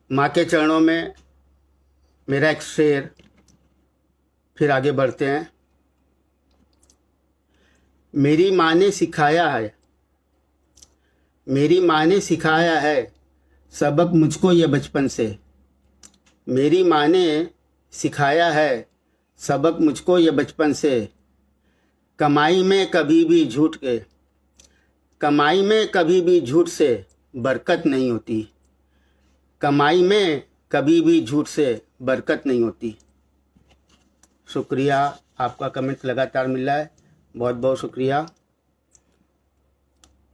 माँ के चरणों में मेरा एक शेर, फिर आगे बढ़ते हैं। मेरी माँ ने सिखाया है, मेरी माँ ने सिखाया है सबक मुझको ये बचपन से। मेरी माँ ने सिखाया है सबक मुझको ये बचपन से। कमाई में कभी भी झूठ के, कमाई में कभी भी झूठ से बरकत नहीं होती। कमाई में कभी भी झूठ से बरकत नहीं होती। शुक्रिया, आपका कमेंट लगातार मिल रहा है, बहुत बहुत शुक्रिया।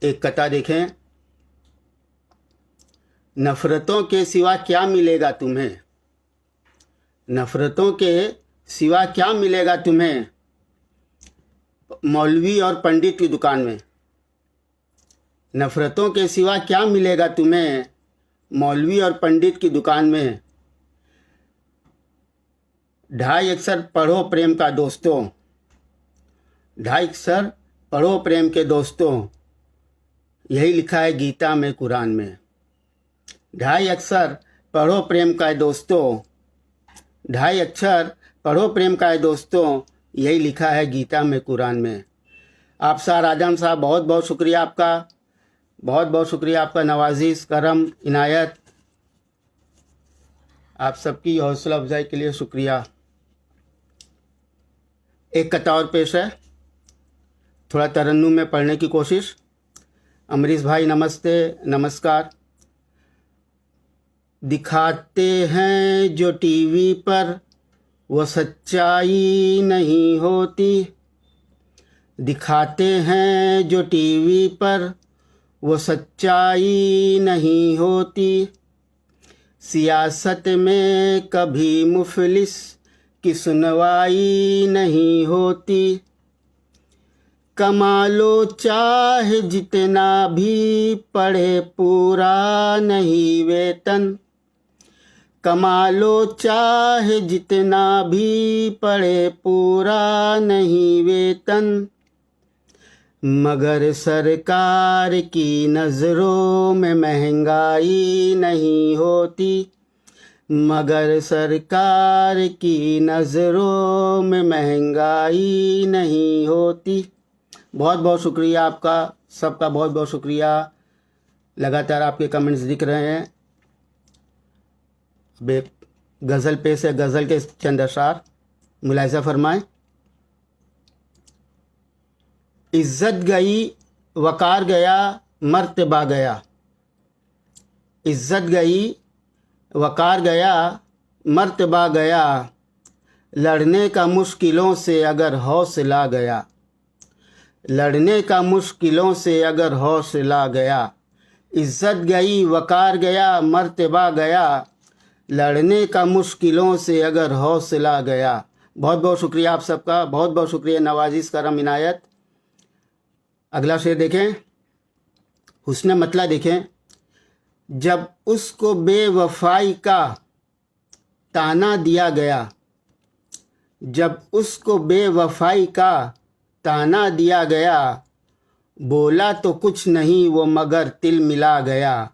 एक कथा देखें। नफ़रतों के सिवा क्या मिलेगा तुम्हें, नफ़रतों के सिवा क्या मिलेगा तुम्हें मौलवी और पंडित की दुकान में। नफ़रतों के सिवा क्या मिलेगा तुम्हें मौलवी और पंडित की दुकान में। ढाई अक्षर पढ़ो प्रेम का दोस्तों, ढाई अक्षर पढ़ो प्रेम के दोस्तों, यही लिखा है गीता में, कुरान में। ढाई अक्षर पढ़ो प्रेम का दोस्तों, ढाई अक्षर पढ़ो प्रेम का दोस्तों, यही लिखा है गीता में, कुरान में। आप सार आजम साहब, बहुत बहुत शुक्रिया आपका, बहुत बहुत शुक्रिया आपका। नवाजिश, करम, इनायत, आप सबकी हौसला अफजाई के लिए शुक्रिया। एक कथा और पेश है, थोड़ा तरन्नुम में पढ़ने की कोशिश। अमरीश भाई नमस्ते, नमस्कार। दिखाते हैं जो टीवी पर वो सच्चाई नहीं होती, दिखाते हैं जो टीवी पर वो सच्चाई नहीं होती। सियासत में कभी मुफलिस की सुनवाई नहीं होती। कमा लो चाहे जितना भी पढ़े पूरा नहीं वेतन, कमा लो चाहे जितना भी पढ़े पूरा नहीं वेतन। मगर सरकार की नज़रों में महंगाई नहीं होती, मगर सरकार की नज़रों में महंगाई नहीं होती। बहुत बहुत शुक्रिया आपका सबका, बहुत बहुत शुक्रिया। लगातार आपके कमेंट्स दिख रहे हैं। अब गज़ल पेश है, गज़ल के चंद अशार मुलाहिज़ा फरमाएं। इज्जत गई वकार गया मर्तबा गया, इज्जत गई वकार गया मर्तबा गया। लड़ने का मुश्किलों से अगर हौसला गया, लड़ने का मुश्किलों से अगर हौसला गया। इज्जत गई वकार गया मर्तबा गया, लड़ने का मुश्किलों से अगर हौसला गया। बहुत बहुत शुक्रिया आप सबका, बहुत बहुत शुक्रिया। नवाजिश, करम, इनायत। अगला शेर देखें, हुस्न मतला देखें। जब उसको बेवफाई का ताना दिया गया, जब उसको बेवफाई का ताना दिया गया। बोला तो कुछ नहीं वो मगर तिल मिला गया,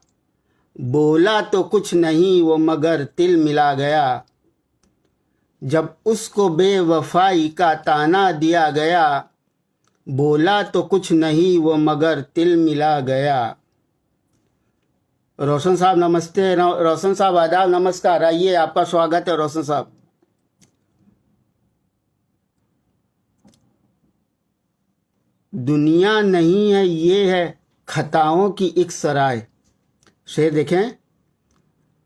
बोला तो कुछ नहीं वो मगर तिल मिला गया। जब उसको बेवफाई का ताना दिया गया, बोला तो कुछ नहीं वो मगर तिल मिला गया। रोशन साहब नमस्ते, रोशन साहब आदाब, नमस्कार। आइए, आपका स्वागत है रोशन साहब। दुनिया नहीं है ये है खताओं की एक सराय। शेर देखें।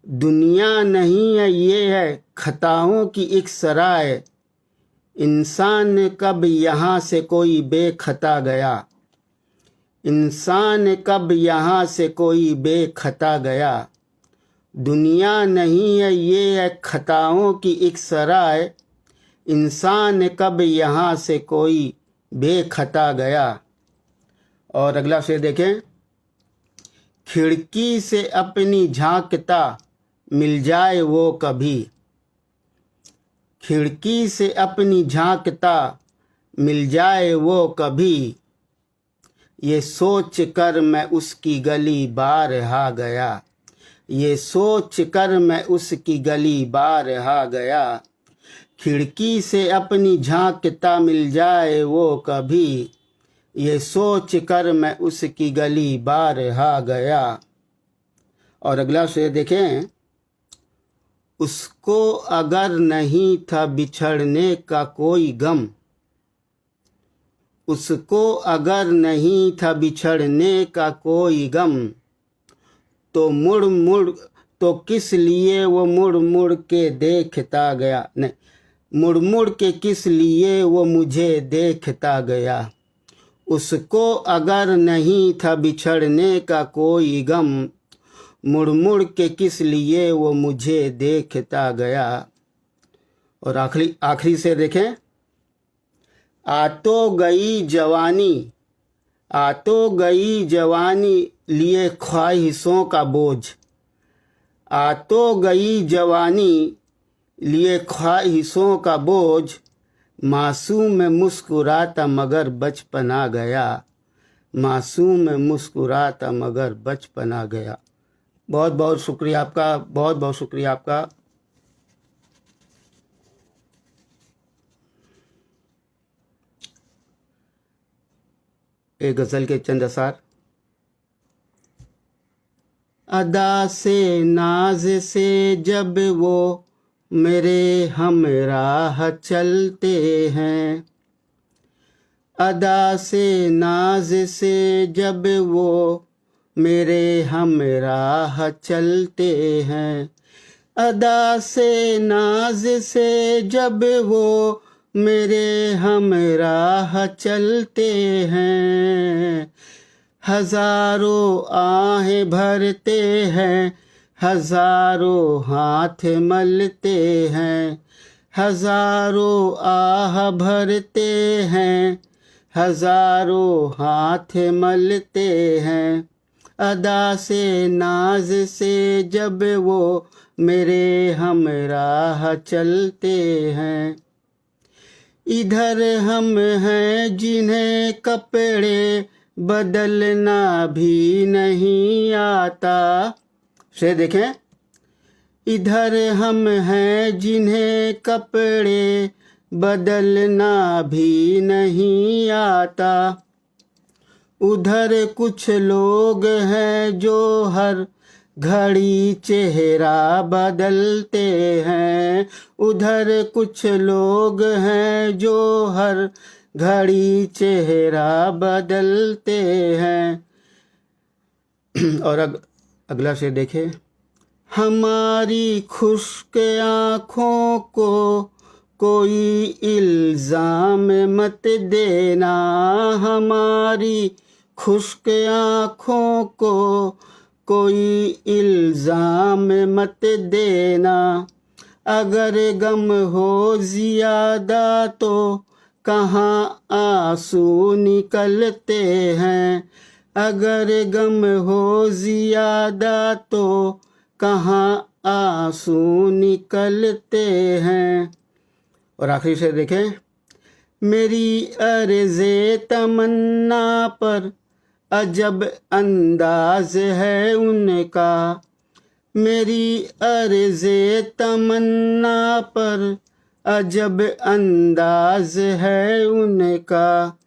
दुनिया नहीं है ये है खताओं की एक सराय। इंसान कब यहाँ से कोई बेखता गया, इंसान कब यहाँ से कोई बेखता गया। दुनिया नहीं है ये है खताओं की एक सराय। इंसान कब यहाँ से कोई बेखता गया। और अगला शेर देखें। खिड़की से अपनी झांकता मिल जाए वो कभी, खिड़की से अपनी झांकता मिल जाए वो कभी। ये सोच कर मैं उसकी गली बारहा गया, ये सोच कर मैं उसकी गली बारहा गया। खिड़की से अपनी झांकता मिल जाए वो कभी, ये सोच कर मैं उसकी गली बारहा गया। और अगला शेर देखें, उसको अगर नहीं था बिछड़ने का कोई गम, उसको अगर नहीं था बिछड़ने का कोई गम, तो मुड़ मुड़ तो किस लिए वो मुड़ मुड़ के देखता गया। नहीं, मुड़ मुड़ के किस लिए वो मुझे देखता गया। उसको अगर नहीं था बिछड़ने का कोई गम, मुड़ मुड़ के किस लिए वो मुझे देखता गया। और आखिरी से देखें, आ तो गई जवानी, आ तो गई जवानी लिए ख्वाहिशों का बोझ, आ तो गई जवानी लिए ख्वाहिशों का बोझ, मासूम मुस्कुराता मगर बचपन आ गया, मासूम मुस्कुराता मगर बचपन आ गया। बहुत बहुत शुक्रिया आपका, बहुत बहुत शुक्रिया आपका। एक गज़ल के चंद असार। अदा से नाज से जब वो मेरे हमराह चलते हैं, अदा से नाज से जब वो मेरे हमराह चलते हैं, अदा से नाज से जब वो मेरे हमराह चलते हैं, हजारों आहें भरते हैं, हजारों हाथ मलते हैं, हजारों आह भरते हैं, हजारों हाथ मलते हैं, अदा से नाज से जब वो मेरे हमराह चलते हैं। इधर हम हैं जिन्हें कपड़े बदलना भी नहीं आता। से देखें, इधर हम हैं जिन्हें कपड़े बदलना भी नहीं आता, उधर कुछ लोग हैं जो हर घड़ी चेहरा बदलते हैं, उधर कुछ लोग हैं जो हर घड़ी चेहरा बदलते हैं। और अगला शेर देखें, हमारी खुश्क आँखों को कोई इल्ज़ाम मत देना, हमारी खुश्क आँखों को कोई इल्ज़ाम मत देना, अगर गम हो ज़्यादा तो कहाँ आंसू निकलते हैं, अगर गम हो ज़्यादा तो कहाँ आंसू निकलते हैं। और आखिरी शेर देखें, मेरी अर्ज़े तमन्ना पर अजब अंदाज है उनका, मेरी अर्ज़े तमन्ना पर अजब अंदाज है उनका,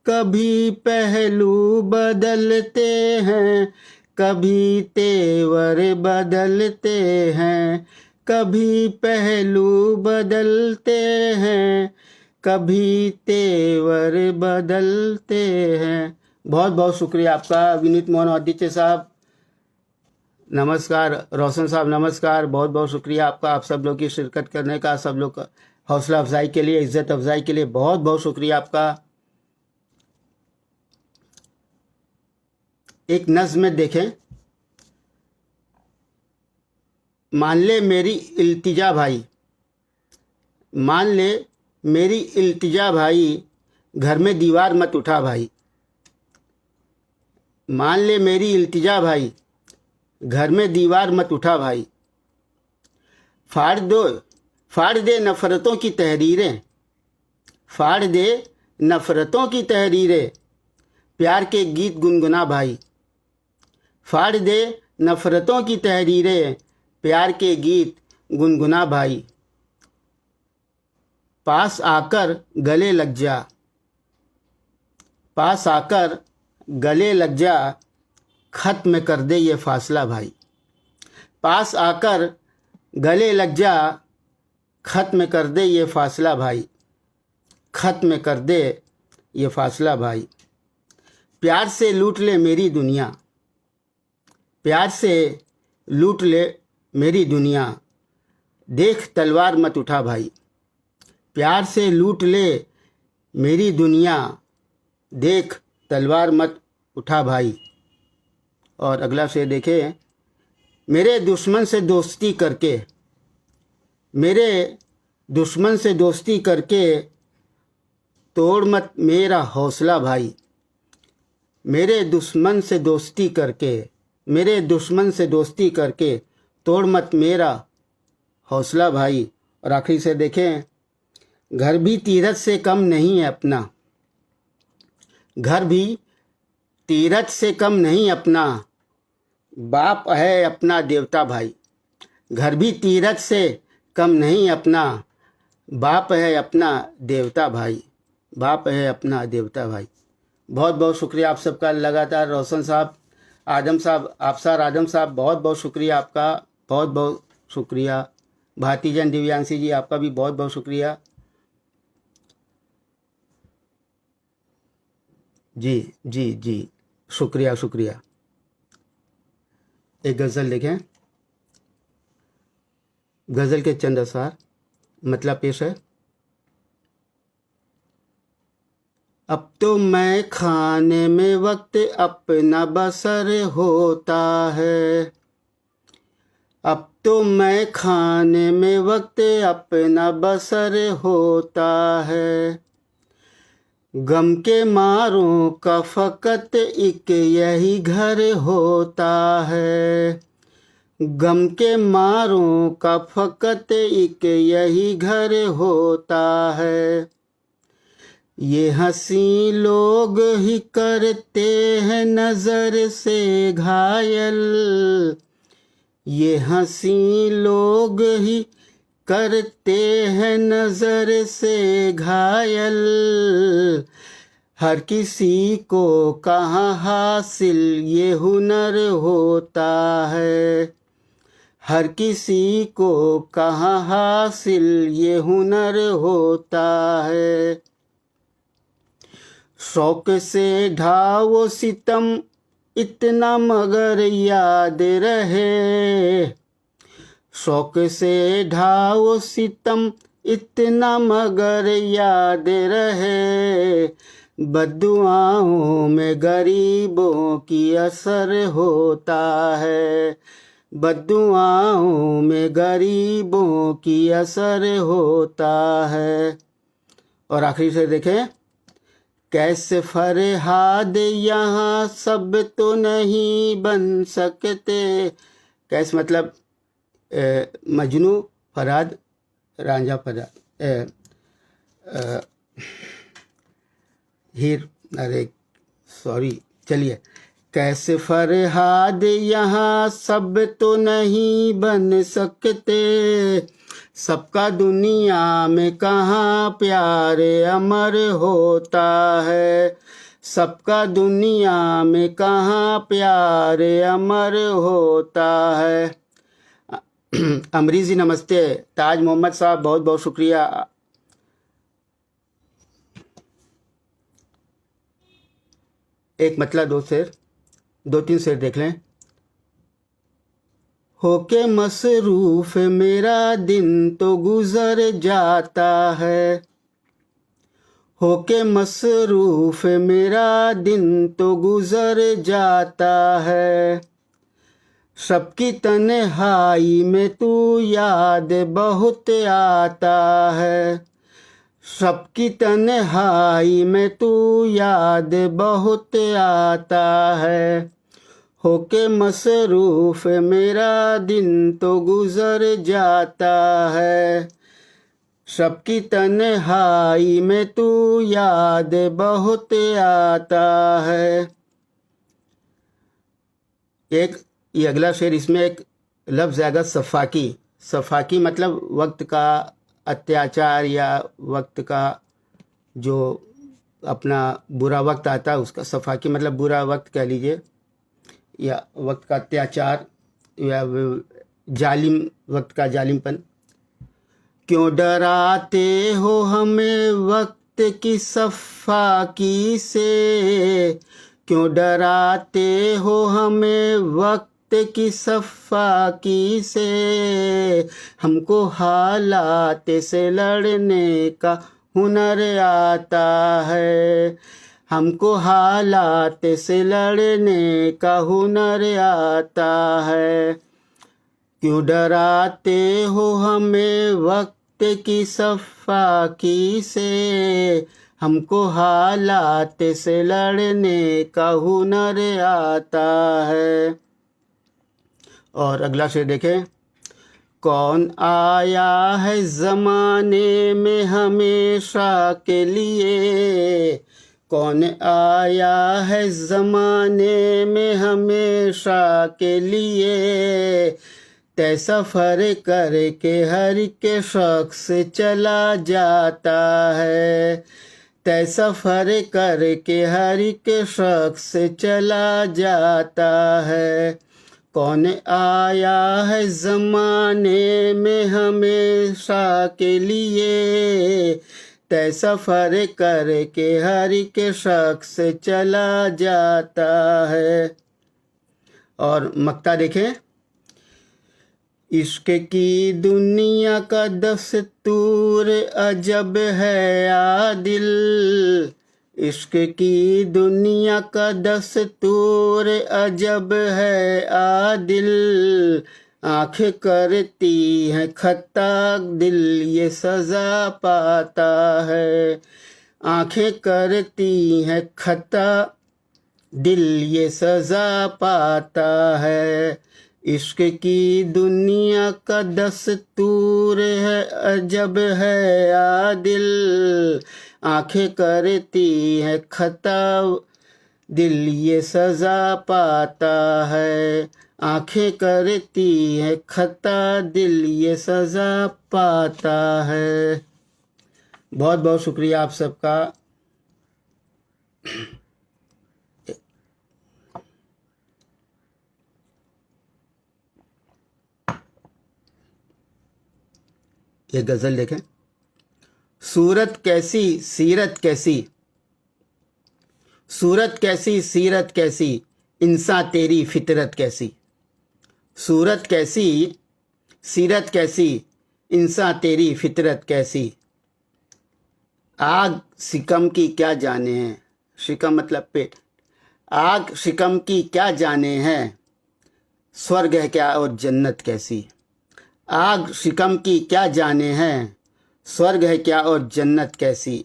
कभी पहलू बदलते हैं, कभी तेवर बदलते हैं, कभी पहलू बदलते हैं, कभी तेवर बदलते हैं। बहुत बहुत शुक्रिया आपका विनीत मोहन आदित्य साहब, नमस्कार। रोशन साहब नमस्कार, बहुत बहुत शुक्रिया आपका, आप सब लोग की शिरकत करने का, सब लोग का हौसला अफजाई के लिए, इज्जत अफजाई के लिए बहुत बहुत शुक्रिया आपका। एक नज़्म में देखें, मान ले मेरी इल्तिजा भाई, मान ले मेरी इल्तिजा भाई, घर में दीवार मत उठा भाई, मान ले मेरी इल्तिजा भाई, घर में दीवार मत उठा भाई, फाड़ दे नफ़रतों की तहरीरें, फाड़ दे नफ़रतों की तहरीरें, प्यार के गीत गुनगुना भाई, फाड़ दे नफ़रतों की तहरीरें, प्यार के गीत गुनगुना भाई। पास आकर गले लग जा, पास आकर गले लग जा, ख़त्म कर दे ये फासला भाई। पास आकर गले लग जा, ख़त्म कर दे ये फासला भाई, ख़त्म कर दे ये फासला भाई। प्यार से लूट ले मेरी दुनिया, प्यार से लूट ले मेरी दुनिया, देख तलवार मत उठा भाई। प्यार से लूट ले मेरी दुनिया, देख तलवार मत उठा भाई। और अगला शेर देखें। मेरे दुश्मन से दोस्ती करके, मेरे दुश्मन से दोस्ती करके, तोड़ मत मेरा हौसला भाई। मेरे दुश्मन से दोस्ती करके, मेरे दुश्मन से दोस्ती करके, तोड़ मत मेरा हौसला भाई। और आखिरी से देखें। घर भी तीरथ से कम नहीं है अपना, घर भी तीरथ से कम नहीं अपना, बाप है अपना देवता भाई। घर भी तीरथ से कम नहीं अपना, बाप है अपना देवता भाई, बाप है अपना देवता भाई। बहुत बहुत शुक्रिया आप सबका लगातार। रोशन साहब, आदम साहब, आफसार आदम साहब, बहुत बहुत शुक्रिया आपका, बहुत बहुत शुक्रिया। भारतीजन दिव्यांशी जी, आपका भी बहुत बहुत शुक्रिया। जी जी जी, शुक्रिया शुक्रिया। एक गज़ल देखें। गज़ल के चंद असरार, मतलब पेश है। अब तो मैं खाने में वक्त अपना बसर होता है, अब तो मैं खाने में वक्त अपना बसर होता है। गम के मारों का फ़कत एक यही घर होता है, गम के मारों का फ़कत एक यही घर होता है। ये हंसी लोग ही करते हैं नज़र से घायल, ये हंसी लोग ही करते हैं नज़र से घायल। हर किसी को कहाँ हासिल ये हुनर होता है, हर किसी को कहाँ हासिल ये हुनर होता है। शौक से ढाओ सितम इतना मगर याद रहे, शौक से ढाओ सितम इतना मगर याद रहे। बद्दुआओं में गरीबों की असर होता है, बद्दुआओं में गरीबों की असर होता है। और आखिरी से देखें। कैसे फरहाद यहाँ सब तो नहीं बन सकते, कैसे मतलब मजनू फरहाद, रांझा फरहाद, हीर, अरे सॉरी, चलिए। कैसे फरहाद यहाँ सब तो नहीं बन सकते, सबका दुनिया में कहाँ प्यार अमर होता है, सबका दुनिया में कहाँ प्यार अमर होता है। अमरीश जी नमस्ते। ताज मोहम्मद साहब बहुत बहुत शुक्रिया। एक मतलब दो तीन शेर देख लें। होके मसरूफ मेरा दिन तो गुजर जाता है, होके मसरूफ मेरा दिन तो गुजर जाता है। सबकी तन्हाई में तू याद बहुत आता है, सबकी तन्हाई में तू याद बहुत आता है। होके मसरूफ मेरा दिन तो गुजर जाता है, सबकी तन्हाई में तू याद बहुत आता है। एक ये अगला शेर, इसमें एक लफ्ज़ आएगा सफाकी। सफाकी मतलब वक्त का अत्याचार या वक्त का जो अपना बुरा वक्त आता है उसका सफाकी मतलब बुरा वक्त कह लीजिए, या वक्त का अत्याचार या जालिम, वक्त का जालिमपन। क्यों डराते हो हमें वक्त की सफाकी से, क्यों डराते हो हमें वक्त की सफाकी से, हमको हालात से लड़ने का हुनर आता है, हमको हालात से लड़ने का हुनर आता है। क्यों डराते हो हमें वक्त की सफाकी से, हमको हालात से लड़ने का हुनर आता है। और अगला शेर देखें, कौन आया है ज़माने में हमेशा के लिए, कौन आया है ज़माने में हमेशा के लिए, तय सफ़र करके हर के शख्स चला जाता है, तय सफ़र करके हर के शख्स चला जाता है। कौन आया है ज़माने में हमेशा के लिए, तय सफ़र करके हर के शख्स चला जाता है। और मक्ता देखें, इश्क की दुनिया का दस्तूर अजब है आदिल, इश्क की दुनिया का दस्तूर अजब है आदिल, आँखें करती हैं खता दिल ये सज़ा पाता है, आँखें करती हैं खता दिल ये सज़ा पाता है। इश्क की दुनिया का दस्तूर है अजब है आदिल, आँखें करती हैं खता दिल ये सज़ा पाता है, आँखें करती हैं खता दिल ये सज़ा पाता है। बहुत बहुत शुक्रिया आप सबका। ये गज़ल देखें, सूरत कैसी सीरत कैसी, सूरत कैसी सीरत कैसी, इंसान तेरी फितरत कैसी, सूरत कैसी सीरत कैसी, इंसान तेरी फितरत कैसी, आग शिकम की क्या जाने हैं, शिकम मतलब पेट, आग शिकम की क्या जाने हैं, स्वर्ग है क्या और जन्नत कैसी, आग शिकम की क्या जाने हैं, स्वर्ग है क्या और जन्नत कैसी,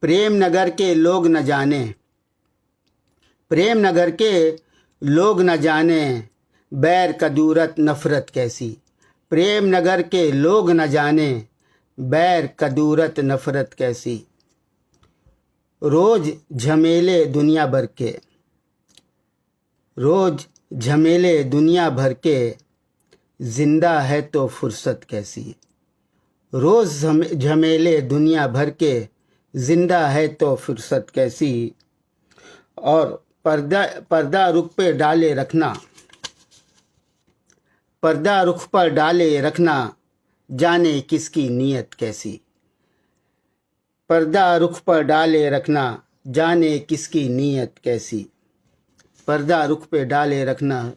प्रेम नगर के लोग न जाने, प्रेम नगर के लोग न जाने, बैर कदूरत नफ़रत कैसी, प्रेम नगर के लोग न जाने, बैर कदूरत नफ़रत कैसी, रोज़ झमेले दुनिया भर के, रोज़ झमेले दुनिया भर के, जिंदा है तो फुर्सत कैसी, रोज़ झमेले दुनिया भर के, जिंदा है तो फुर्सत कैसी। और पर्दा रुख पे डाले रखना, पर्दा रुख पर डाले रखना, जाने किसकी नीयत कैसी, पर्दा रुख पर डाले रखना, जाने किसकी नीयत कैसी, पर्दा रुख पे डाले रखना,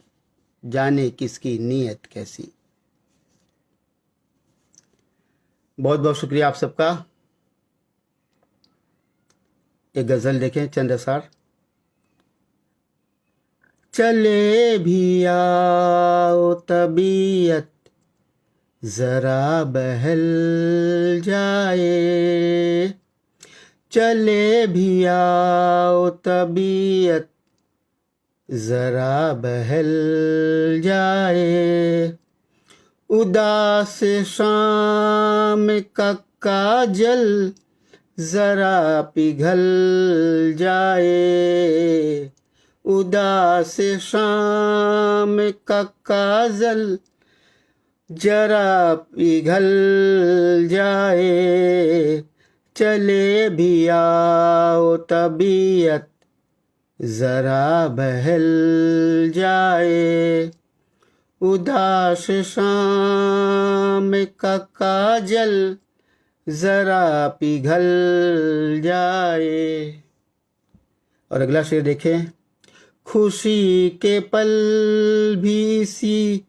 जाने किसकी नीयत कैसी। बहुत बहुत शुक्रिया आप सबका। एक गज़ल देखें, चंद असार। चले भी आओ तबीयत ज़रा बहल जाए, चले भी आओ तबीयत ज़रा बहल जाए, उदास शाम का काजल ज़रा पिघल जाए, उदास शाम का काजल जरा पिघल जाए, चले भी आओ तबीयत जरा बहल जाए। उदास शाम का काजल जरा पिघल जाए। और अगला शेर देखें। खुशी के पल भी इसी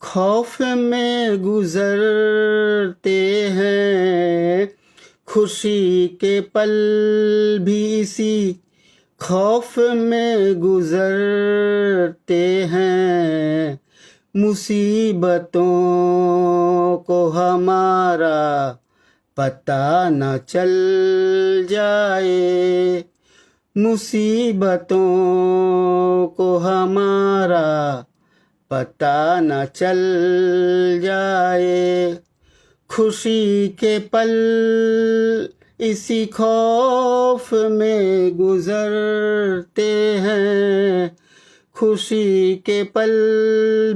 खौफ में गुजरते हैं, खुशी के पल भी इसी खौफ में गुजरते हैं। मुसीबतों को हमारा पता न चल जाए, मुसीबतों को हमारा पता न चल जाए। खुशी के पल इसी खौफ में गुजरते हैं, खुशी के पल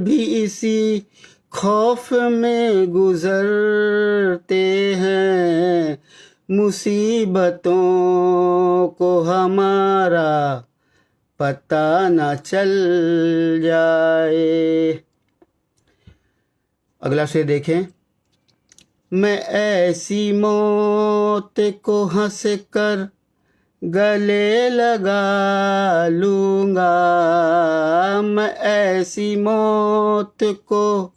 भी इसी खौफ में गुजरते हैं। मुसीबतों को हमारा पता न चल जाए। अगला शेर देखें। मैं ऐसी मौत को हंस कर गले लगा लूँगा, मैं ऐसी मौत को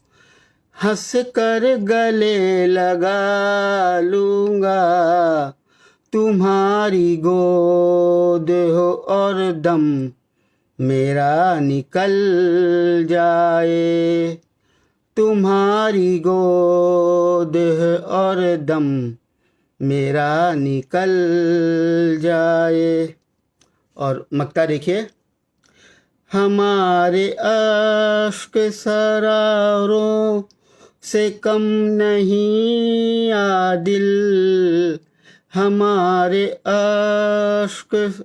हंस कर गले लगा लूँगा। तुम्हारी गोद हो और दम मेरा निकल जाए, तुम्हारी गोद है और दम मेरा निकल जाए। और मक्ता देखिए। हमारे अश्क सरारों से कम नहीं आदिल, हमारे अश्क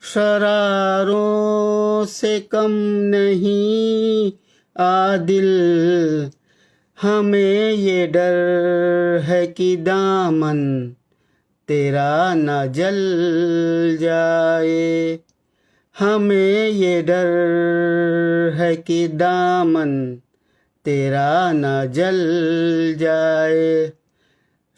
शरारों से कम नहीं आदिल। हमें ये डर है कि दामन तेरा न जल जाए, हमें ये डर है कि दामन तेरा न जल जाए।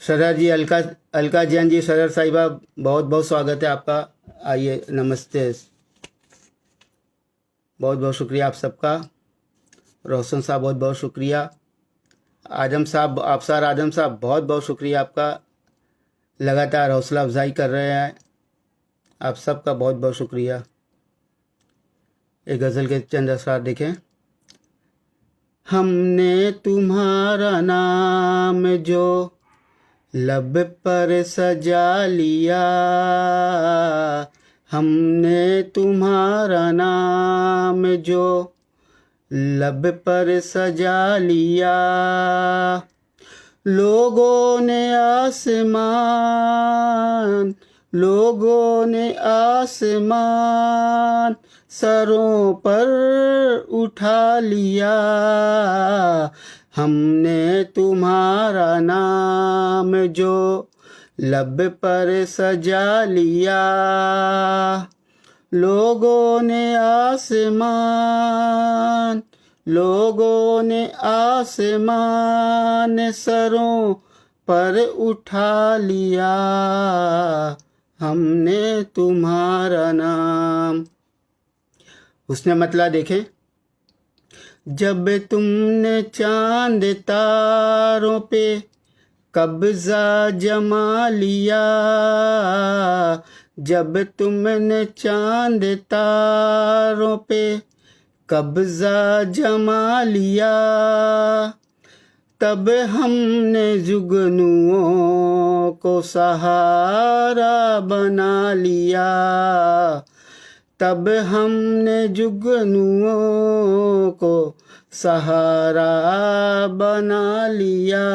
सरर जी, अलका जैन जी, सरर साहिबा, बहुत बहुत स्वागत है आपका। आइए, नमस्ते, बहुत बहुत शुक्रिया आप सबका। रोशन साहब बहुत बहुत शुक्रिया। आजम साहब, अफसर आजम साहब, बहुत बहुत शुक्रिया आपका, लगातार हौसला अफजाई कर रहे हैं, आप सबका बहुत बहुत शुक्रिया। एक गज़ल के चंद असरार देखें। हमने तुम्हारा नाम जो लब पर सजा लिया, हमने तुम्हारा नाम जो लब पर सजा लिया। लोगों ने आसमान सरों पर उठा लिया, हमने तुम्हारा नाम जो लब पर सजा लिया। लोगों ने आसमान सरों पर उठा लिया, हमने तुम्हारा नाम। उसने मतलब देखें। जब तुमने चांद तारों पे कब्जा जमा लिया, जब तुमने चांद तारों पे कब्जा जमा लिया, तब हमने जुगनुओं को सहारा बना लिया, तब हमने जुगनुओं को सहारा बना लिया।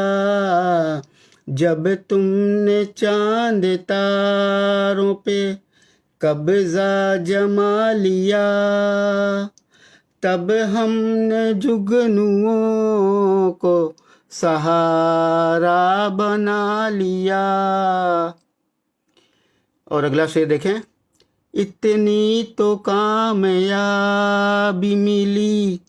जब तुमने चांद तारों पे कब्जा जमा लिया, तब हमने जुगनुओं को सहारा बना लिया। और अगला शेर देखें। इतनी तो कामयाबी मिली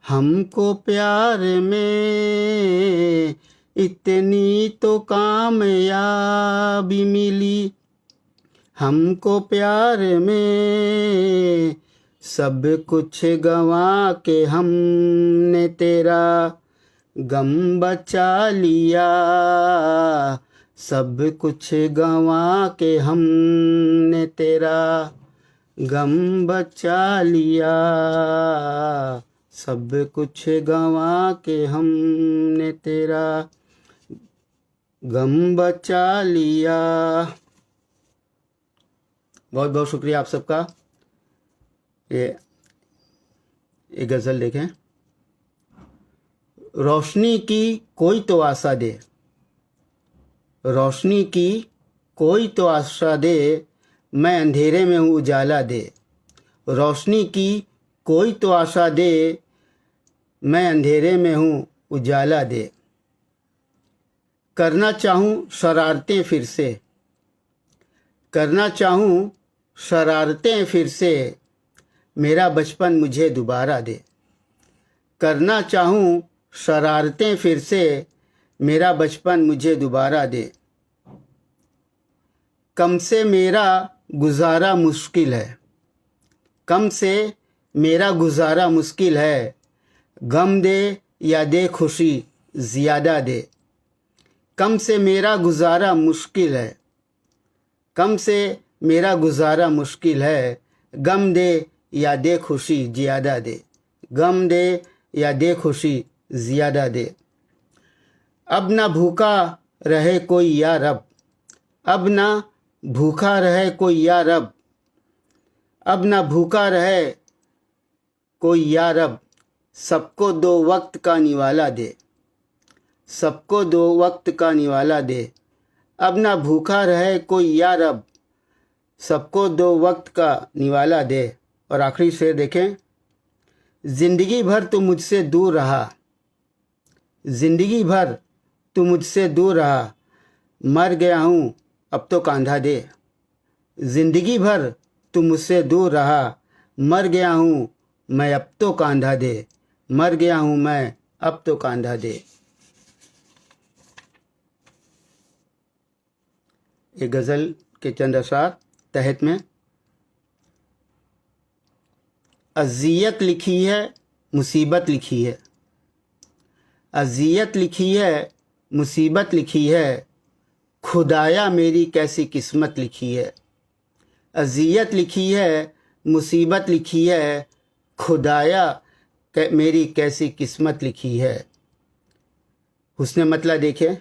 हमको प्यार में, इतनी तो कामयाबी मिली हमको प्यार में, सब कुछ गंवा के हमने तेरा गम बचा लिया, सब कुछ गंवा के हमने तेरा गम बचा लिया, सब कुछ गंवा के हमने तेरा गम बचा लिया। बहुत बहुत शुक्रिया आप सबका। ये गज़ल देखें। रोशनी की कोई तो आशा दे, रोशनी की कोई तो आशा दे, मैं अंधेरे में हूँ उजाला दे, रोशनी की कोई तो आशा दे, मैं अंधेरे में हूँ उजाला दे। करना चाहूँ शरारतें फिर से, करना चाहूँ शरारतें फिर से, मेरा बचपन मुझे दोबारा दे, करना चाहूँ शरारतें फिर से, मेरा बचपन मुझे दोबारा दे। कम से मेरा गुजारा मुश्किल है, कम से मेरा गुजारा मुश्किल है, गम दे या दे खुशी ज़्यादा दे। कम से मेरा गुजारा मुश्किल है, कम से मेरा गुजारा मुश्किल है, गम दे या दे खुशी ज़्यादा दे, गम दे या दे खुशी ज़्यादा दे। अब ना भूखा रहे कोई या रब, अब ना भूखा रहे कोई या रब, अब ना भूखा रहे कोई या रब, सबको दो वक्त का निवाला दे, सबको दो वक्त का निवाला दे। अब ना भूखा रहे कोई या रब, सबको दो वक्त का निवाला दे। और आखिरी शेर देखें। ज़िंदगी भर तू मुझसे दूर रहा, ज़िंदगी भर तू मुझसे दूर रहा, मर गया हूँ अब तो कांधा दे, ज़िंदगी भर तू मुझसे दूर रहा, मर गया हूँ मैं अब तो कांधा दे, मर गया हूँ मैं अब तो कांधा दे। एक गज़ल के चंद अशार तहत में। अज़ियत लिखी है मुसीबत लिखी है, अज़ियत लिखी है मुसीबत लिखी है, खुदाया मेरी कैसी किस्मत लिखी है, अज़ियत लिखी है मुसीबत लिखी है, खुदाया मेरी कैसी किस्मत लिखी है। हुस्न मतला देखें।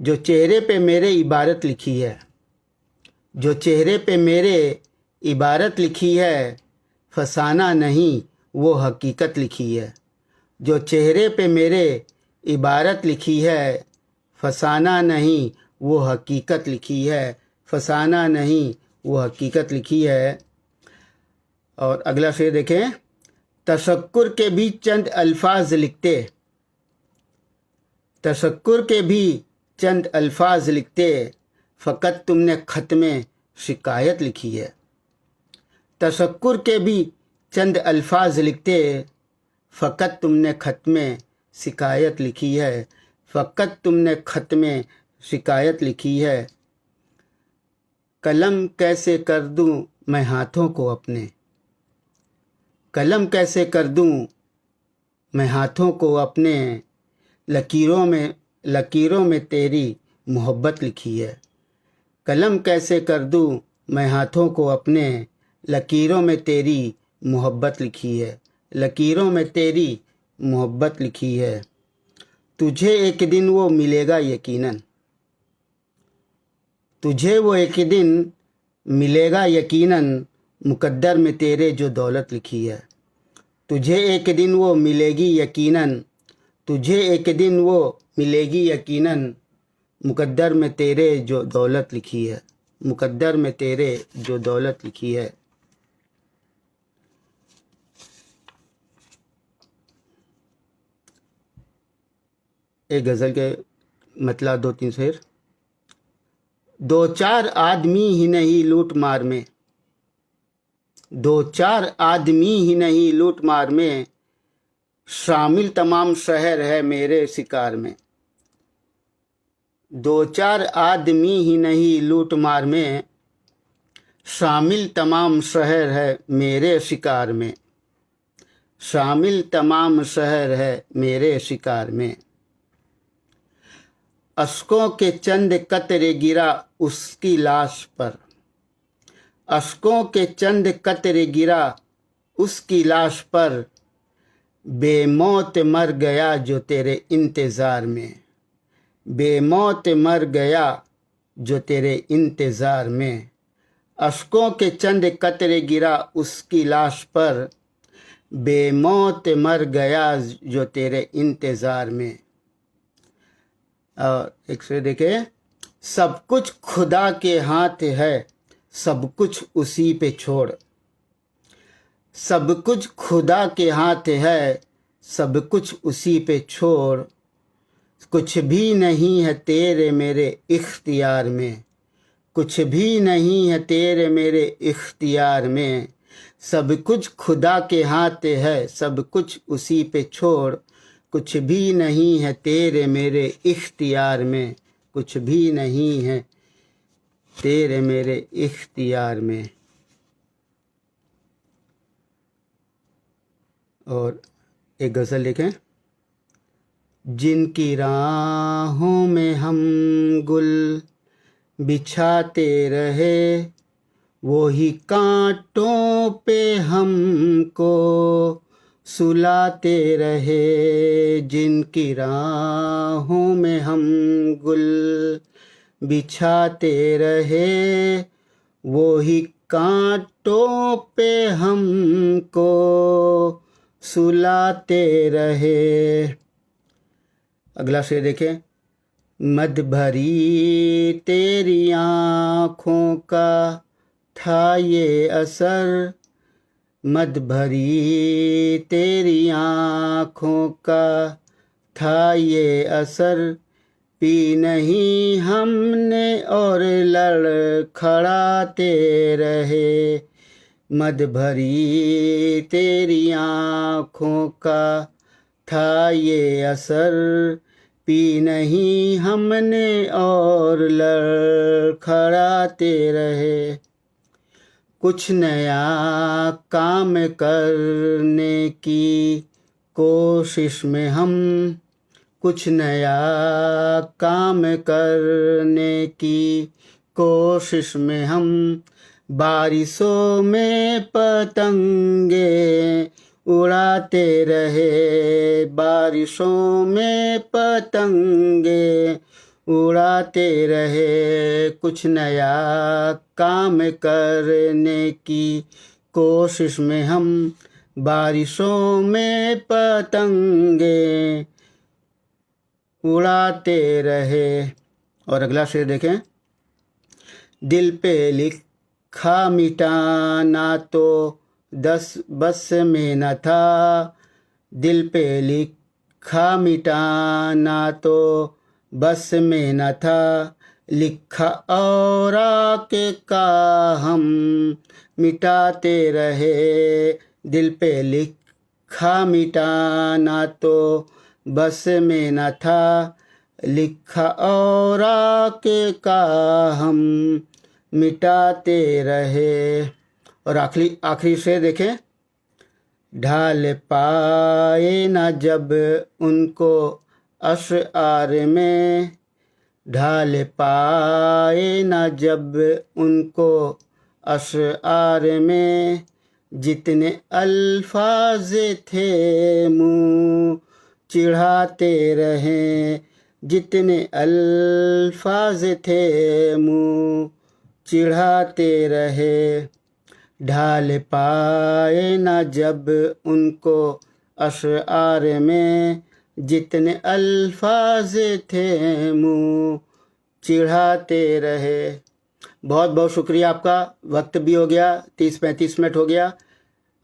जो चेहरे पे मेरे इबारत लिखी है, जो चेहरे पे मेरे इबारत लिखी है, फसाना नहीं वो हकीकत लिखी है, जो चेहरे पे मेरे इबारत लिखी है, फसाना नहीं वो हकीकत लिखी है, फसाना नहीं वो हकीकत लिखी है। और अगला शेर देखें। तशक्कुर के भी चंद अल्फाज लिखते, तशक्कुर के भी चंद अल्फाज लिखते, फ़कत तुमने ख़त में शिकायत लिखी है, तशक्कुर के भी चंद अल्फाज लिखते, फ़कत तुमने ख़त में शिकायत लिखी है, फ़कत तुमने ख़त में शिकायत लिखी है। कलम कैसे कर दूं मैं हाथों को अपने, कलम कैसे कर दूं मैं हाथों को अपने, लकीरों में तेरी मोहब्बत लिखी है, कलम कैसे कर दूं मैं हाथों को अपने, लकीरों में तेरी मोहब्बत लिखी है, लकीरों में तेरी मोहब्बत लिखी है। तुझे एक दिन वो मिलेगा यकीनन, तुझे वो एक दिन मिलेगा यकीनन, मुकद्दर में तेरे जो दौलत लिखी है, तुझे एक दिन वो मिलेगी यकीनन, तुझे एक दिन वो मिलेगी यकीनन, मुकद्दर में तेरे जो दौलत लिखी है। मुकद्दर में तेरे जो दौलत लिखी है। एक गज़ल के मतलब 2-3 शेर। दो चार आदमी ही नहीं लूट मार में, दो चार आदमी ही नहीं लूट मार में, शामिल तमाम शहर है मेरे शिकार में। दो चार आदमी ही नहीं लूट मार में, शामिल तमाम शहर है मेरे शिकार में, शामिल तमाम शहर है मेरे शिकार में। अश्कों के चंद कतरे गिरा उसकी लाश पर, अश्कों के चंद कतरे गिरा उसकी लाश पर, बेमौत मर गया जो तेरे इंतज़ार में, बेमौत मर गया जो तेरे इंतज़ार में। अश्कों के चंद कतरे गिरा उसकी लाश पर, बेमौत मर गया जो तेरे इंतज़ार में। और एक से देखे, सब कुछ खुदा के हाथ है, सब कुछ उसी पे छोड़, सब कुछ खुदा के हाथ है, सब कुछ उसी पे छोड़। कुछ भी नहीं है तेरे मेरे इख्तियार में, कुछ भी नहीं है तेरे मेरे इख्तियार में। सब कुछ खुदा के हाथ है, सब कुछ उसी पे छोड़। कुछ भी नहीं है तेरे मेरे इख्तियार में, कुछ भी नहीं है तेरे मेरे इख्तियार में। और एक गज़ल लिखें। जिनकी राहों में हम गुल बिछाते रहे, वो ही कांटों पे हमको सुलाते रहे। जिनकी राहों में हम गुल बिछाते रहे, वो ही कांटों पे हमको सुलाते रहे। अगला शेर देखें। मद भरी तेरी आँखों का था ये असर, मद भरी तेरी आँखों का था ये असर। पी नहीं हमने और लड़खड़ाते रहे। मद भरी तेरी आँखों का था ये असर, पी नहीं हमने और लड़खड़ाते रहे। कुछ नया काम करने की कोशिश में हम, कुछ नया काम करने की कोशिश में हम, बारिशों में पतंगे उड़ाते रहे। बारिशों में पतंगे उड़ाते रहे। कुछ नया काम करने की कोशिश में हम, बारिशों में पतंगे उड़ाते रहे। और अगला शेर देखें। दिल पे लिखा मिटाना तो बस में न था, दिल पे लिखा मिटाना तो बस में न था। लिखा और आके का हम मिटाते रहे। दिल पे लिखा मिटाना तो बस में न था। लिखा और आके का हम मिटाते रहे। और आखिरी शेर देखें। ढाल पाए न जब उनको अशआर में, ढाल पाए न जब उनको अशआर में, जितने अल्फाज थे मुँह चिढ़ाते रहें। जितने अल्फाज थे मुँह चिढ़ाते रहे। ढाल पाए न जब उनको अशआर में, जितने अल्फाज थे मुँह चिढ़ाते रहे। बहुत बहुत शुक्रिया आपका। वक्त भी हो गया, 30-35 मिनट हो गया।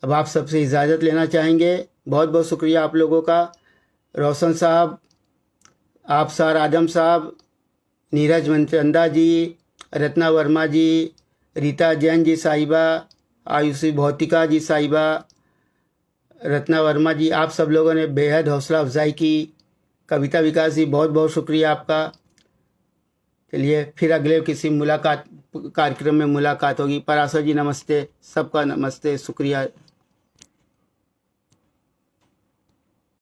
अब आप सबसे इजाज़त लेना चाहेंगे। बहुत बहुत शुक्रिया आप लोगों का। रोशन साहब, आप सर आजम साहब, नीरज मनचंदा जी, रत्ना वर्मा जी, रीता जैन जी साहिबा, आयुषी भौतिका जी साहिबा, रत्ना वर्मा जी, आप सब लोगों ने बेहद हौसला अफजाई की। कविता विकास जी, बहुत बहुत शुक्रिया आपका। चलिए फिर अगले किसी मुलाकात कार्यक्रम में मुलाकात होगी। पराशर जी नमस्ते, सबका नमस्ते, शुक्रिया।